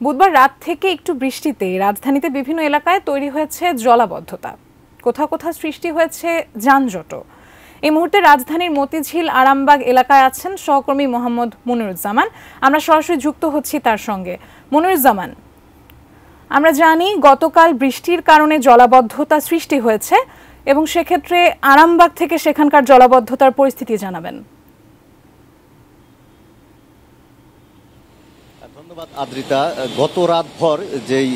বুধবার রাত থেকে একটু বৃষ্টিতে রাজধানীতে বিভিন্ন এলাকায় তৈরি হয়েছে জলাবদ্ধতা, কোথাও কোথাও সৃষ্টি হয়েছে যানজটও। এই মুহূর্তে রাজধানীর মতিঝিল আরামবাগ এলাকায় আছেন সহকর্মী মোহাম্মদ মনিরুজ্জামান। আমরা সরাসরি যুক্ত হচ্ছি তার সঙ্গে। মনিরুজ্জামান, আমরা জানি গতকাল বৃষ্টির কারণে জলাবদ্ধতা সৃষ্টি হয়েছে এবং সেক্ষেত্রে আরামবাগ থেকে সেখানকার জলাবদ্ধতার পরিস্থিতি জানাবেন। ধন্যবাদ আদ্রিতা। গত রাতভর যেই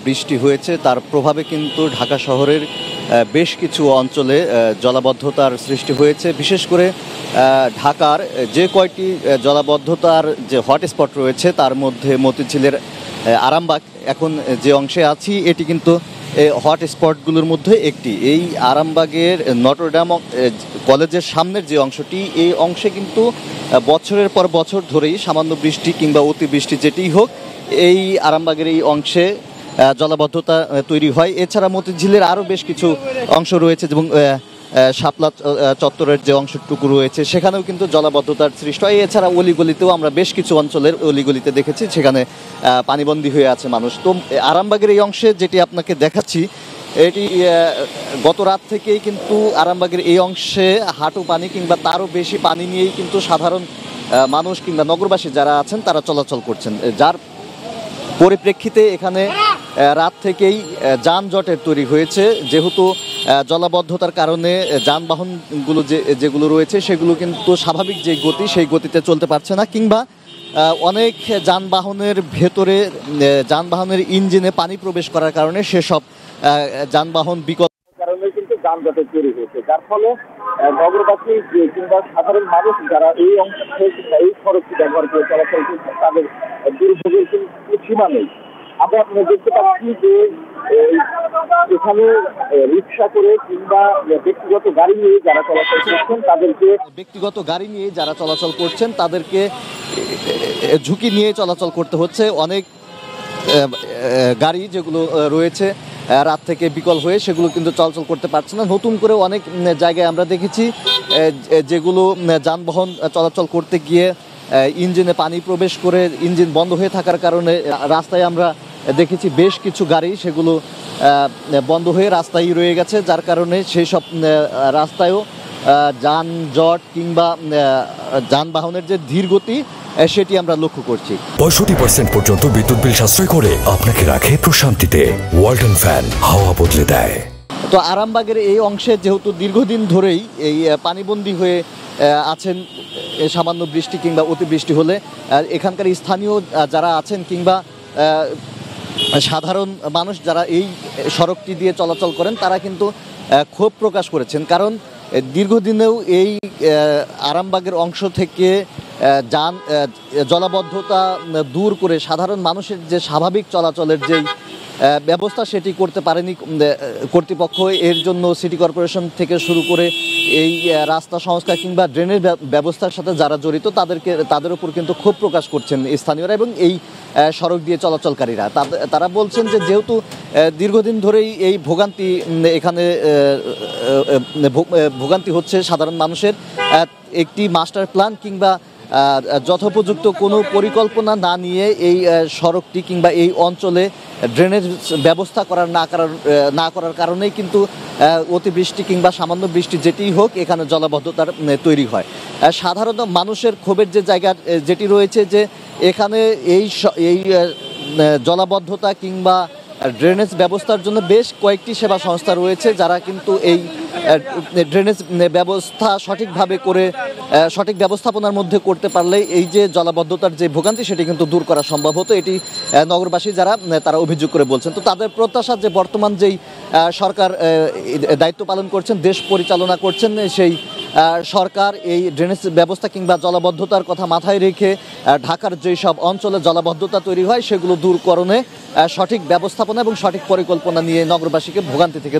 বৃষ্টি হয়েছে তার প্রভাবে কিন্তু ঢাকা শহরের বেশ কিছু অঞ্চলে জলাবদ্ধতার সৃষ্টি হয়েছে। বিশেষ করে ঢাকার যে কয়টি জলাবদ্ধতার যে হটস্পট রয়েছে তার মধ্যে মতিঝিলের আরামবাগ এখন যে অংশে আছি এটি কিন্তু হটস্পটগুলোর মধ্যে একটি। এই আরামবাগের নটরডেম কলেজের সামনের যে অংশটি, এই অংশে কিন্তু বছরের পর বছর ধরেই সামান্য বৃষ্টি কিংবা অতিবৃষ্টি যেটিই হোক, এই আরামবাগের এই অংশে জলাবদ্ধতা তৈরি হয়। এছাড়া মতিঝিলের আরও বেশ কিছু অংশ রয়েছে এবং শাপলা চত্বরের যে অংশটুকু রয়েছে সেখানেও কিন্তু জলাবদ্ধতার সৃষ্টি হয়। এছাড়া অলিগলিতেও আমরা বেশ কিছু অঞ্চলের অলিগলিতে দেখেছি সেখানে পানিবন্দী হয়ে আছে মানুষ। তো আরামবাগের এই অংশে যেটি আপনাকে দেখাচ্ছি, এটি গত রাত থেকেই কিন্তু আরামবাগের এই অংশে হাঁটু পানি কিংবা তারও বেশি পানি নিয়েই কিন্তু সাধারণ মানুষ কিংবা নগরবাসী যারা আছেন তারা চলাচল করছেন, যার পরিপ্রেক্ষিতে এখানে রাত থেকেই যানজটের তৈরি হয়েছে। যেহেতু জলাবদ্ধতার কারণে যানবাহনগুলো যেগুলো রয়েছে সেগুলো কিন্তু স্বাভাবিক যে গতি সেই গতিতে চলতে পারছে না, কিংবা অনেক যানবাহনের ভেতরে যানবাহনের ইঞ্জিনে পানি প্রবেশ করার কারণে সেসব যানবাহন বিকল কারণে কিন্তু যানজটের তৈরি হয়েছে, যার ফলে নগরবাসী কিংবা সাধারণ মানুষ যারা এই অংশে কিংবা এই সড়কটি ব্যবহার করে চলাচল করছে তাদের দুর্ভোগের কিন্তু সীমা নেই। আমরা দেখতে পাচ্ছি যে এখানে রিক্সা করে কিংবা ব্যক্তিগত গাড়ি নিয়ে যারা চলাচল করছেন তাদেরকে ঝুঁকি নিয়ে চলাচল করতে হচ্ছে। অনেক গাড়ি যেগুলো রয়েছে রাত থেকে বিকল হয়ে সেগুলো কিন্তু চলাচল করতে পারছে না। নতুন করে অনেক জায়গায় আমরা দেখেছি যেগুলো যানবাহন চলাচল করতে গিয়ে ইঞ্জিনে পানি প্রবেশ করে ইঞ্জিন বন্ধ হয়ে থাকার কারণে রাস্তায় আমরা দেখেছি বেশ কিছু গাড়ি সেগুলো বন্ধ হয়ে রাস্তায় রয়ে গেছে, যার কারণে সেই সব রাস্তায়ও যানজট কিংবা যানবাহনের যে ধীর গতি সেটি আমরা লক্ষ্য করছি। 65% পর্যন্ত বিদ্যুৎ বিল সাশ্রয় করে আপনাকে রাখে প্রশান্তিতে। ওয়ালটন ফ্যান হাওয়া বদলে দেয়। তো আরামবাগের এই অংশে যেহেতু দীর্ঘদিন ধরেই এই পানিবন্দী হয়ে আছেন, সামান্য বৃষ্টি কিংবা অতিবৃষ্টি হলে এখানকার স্থানীয় যারা আছেন কিংবা সাধারণ মানুষ যারা এই সড়কটি দিয়ে চলাচল করেন তারা কিন্তু ক্ষোভ প্রকাশ করেছেন, কারণ দীর্ঘদিনেও এই আরামবাগের অংশ থেকে জলাবদ্ধতা দূর করে সাধারণ মানুষের যে স্বাভাবিক চলাচলের যেই ব্যবস্থা সেটি করতে পারেনি কর্তৃপক্ষ। এর জন্য সিটি কর্পোরেশন থেকে শুরু করে এই রাস্তা সংস্কার কিংবা ড্রেনের ব্যবস্থার সাথে যারা জড়িত তাদের উপর কিন্তু ক্ষোভ প্রকাশ করছেন স্থানীয়রা এবং এই সড়ক দিয়ে চলাচলকারীরা। তারা বলছেন যে যেহেতু দীর্ঘদিন ধরেই এই ভোগান্তি এখানে ভোগান্তি হচ্ছে সাধারণ মানুষের, একটি মাস্টার প্ল্যান কিংবা যথোপযুক্ত কোনো পরিকল্পনা না নিয়ে এই সড়কটি কিংবা এই অঞ্চলে ড্রেনেজ ব্যবস্থা না করার কারণেই কিন্তু অতিবৃষ্টি কিংবা সামান্য বৃষ্টি যেটিই হোক এখানে জলাবদ্ধতার তৈরি হয়। সাধারণত মানুষের ক্ষোভের যে জায়গা যেটি রয়েছে যে এখানে এই জলাবদ্ধতা কিংবা ড্রেনেজ ব্যবস্থার জন্য বেশ কয়েকটি সেবা সংস্থা রয়েছে যারা কিন্তু এই ড্রেনেজ ব্যবস্থা সঠিকভাবে করে সঠিক ব্যবস্থাপনার মধ্যে করতে পারলে এই যে জলাবদ্ধতার যে ভোগান্তি সেটি কিন্তু দূর করা সম্ভব হতো, এটি নগরবাসী যারা তারা অভিযোগ করে বলছেন। তো তাদের প্রত্যাশা যে বর্তমান যেই সরকার দায়িত্ব পালন করছেন, দেশ পরিচালনা করছেন, সেই সরকার এই ড্রেনেজ ব্যবস্থা কিংবা জলাবদ্ধতার কথা মাথায় রেখে ঢাকার যেই সব অঞ্চলে জলাবদ্ধতা তৈরি হয় সেগুলো দূরকরণে সঠিক ব্যবস্থাপনা এবং সঠিক পরিকল্পনা নিয়ে নগরবাসীকে ভোগান্তি থেকে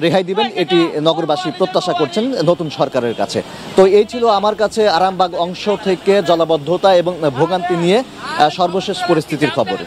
রেহাই দিবেন, এটি নগরবাসী প্রত্যাশা করছেন নতুন সরকারের কাছে। তো এই ছিল আমার কাছে আরামবাগ অংশ থেকে জলাবদ্ধতা এবং ভোগান্তি নিয়ে সর্বশেষ পরিস্থিতির খবর।